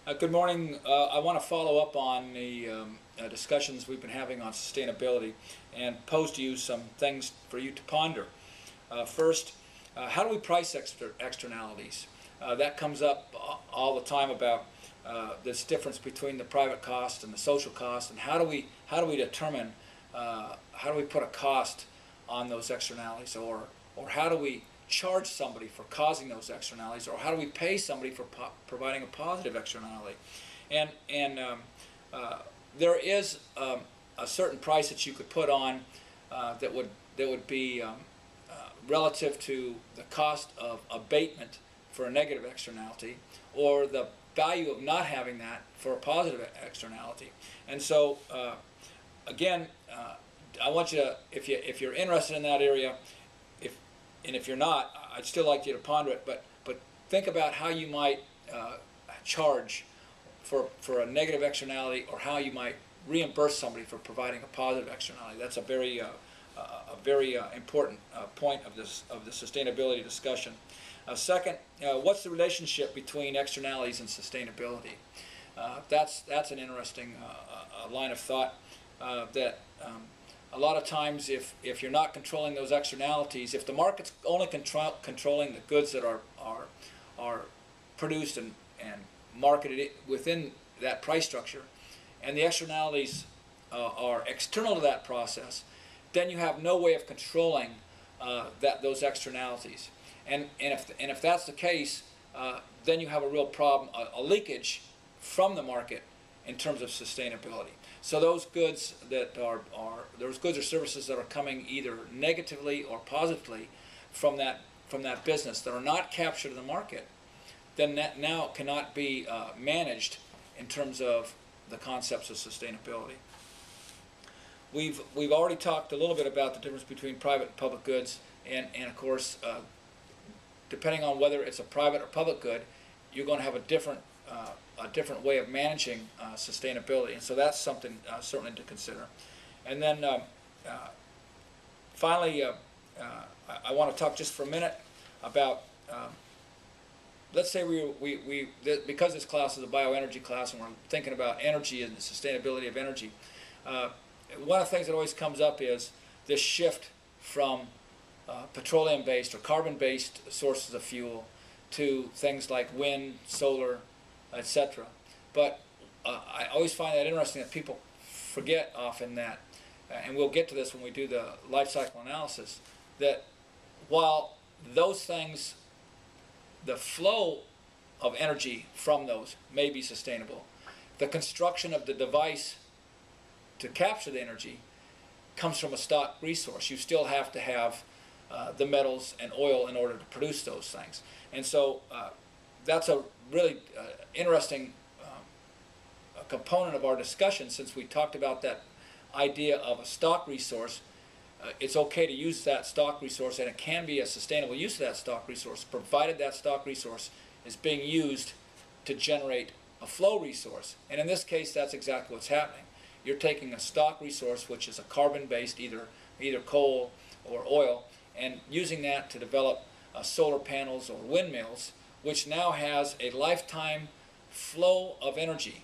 Good morning. I want to follow up on the discussions we've been having on sustainability and pose to you some things for you to ponder. First, how do we price externalities? That comes up all the time about this difference between the private cost and the social cost, and how do we determine, how do we put a cost on those externalities, or how do we charge somebody for causing those externalities, or how do we pay somebody for providing a positive externality? And there is a certain price that you could put on that would be relative to the cost of abatement for a negative externality, or the value of not having that for a positive externality. And so again, I want you to, if you're interested in that area, and if you're not, I'd still like you to ponder it, but think about how you might charge for a negative externality, or how you might reimburse somebody for providing a positive externality. That's a very important point of the sustainability discussion. Second, what's the relationship between externalities and sustainability? That's an interesting line of thought that a lot of times, if you're not controlling those externalities, if the market's only controlling the goods that are produced and marketed within that price structure, and the externalities are external to that process, then you have no way of controlling those externalities. And if that's the case, then you have a real problem, a leakage from the market in terms of sustainability. So those goods those goods or services that are coming either negatively or positively from that business that are not captured in the market, then that now cannot be managed in terms of the concepts of sustainability. We've already talked a little bit about the difference between private and public goods, and of course, depending on whether it's a private or public good, you're going to have a different way of managing sustainability, and so that's something certainly to consider. And then finally, I want to talk just for a minute about, let's say because this class is a bioenergy class and we're thinking about energy and the sustainability of energy, one of the things that always comes up is this shift from petroleum-based or carbon-based sources of fuel to things like wind, solar, etc. But I always find that interesting that people forget often that, and we'll get to this when we do the life cycle analysis, that while those things, the flow of energy from those may be sustainable, the construction of the device to capture the energy comes from a stock resource. You still have to have the metals and oil in order to produce those things. And so that's a really interesting component of our discussion, since we talked about that idea of a stock resource. It's okay to use that stock resource, and it can be a sustainable use of that stock resource, provided that stock resource is being used to generate a flow resource. And in this case, that's exactly what's happening. You're taking a stock resource, which is a carbon-based, either coal or oil, and using that to develop solar panels or windmills, which now has a lifetime flow of energy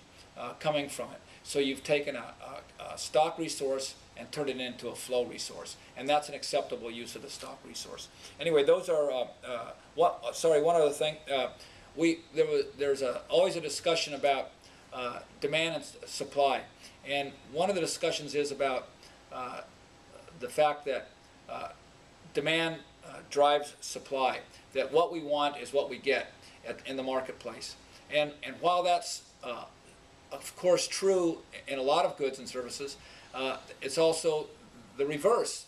coming from it. So you've taken a stock resource and turned it into a flow resource, and that's an acceptable use of the stock resource. Anyway, those are one other thing. There's always a discussion about demand and supply, and one of the discussions is about the fact that demand drives supply, that what we want is what we get in the marketplace. And while that's of course true in a lot of goods and services, it's also the reverse,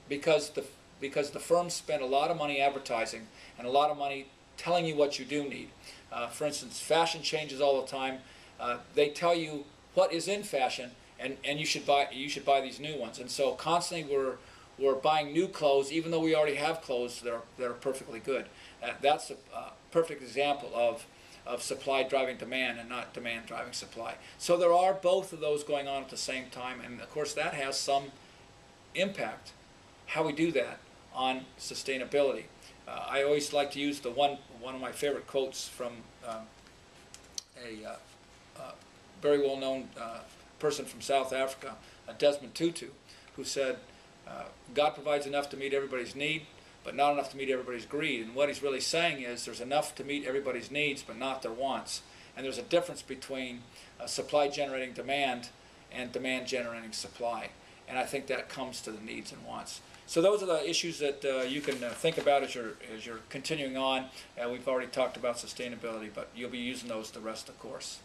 because the firms spend a lot of money advertising and a lot of money telling you what you do need. For instance, fashion changes all the time. They tell you what is in fashion, and you should buy these new ones. And so constantly we're buying new clothes, even though we already have clothes that are perfectly good. That's a perfect example of supply driving demand and not demand driving supply. So there are both of those going on at the same time, and of course that has some impact, how we do that, on sustainability. I always like to use one of my favorite quotes from a very well-known person from South Africa, Desmond Tutu, who said, God provides enough to meet everybody's need, but not enough to meet everybody's greed. And what he's really saying is there's enough to meet everybody's needs, but not their wants. And there's a difference between supply generating demand and demand generating supply. And I think that comes to the needs and wants. So those are the issues that you can think about as you're continuing on. We've already talked about sustainability, but you'll be using those the rest of the course.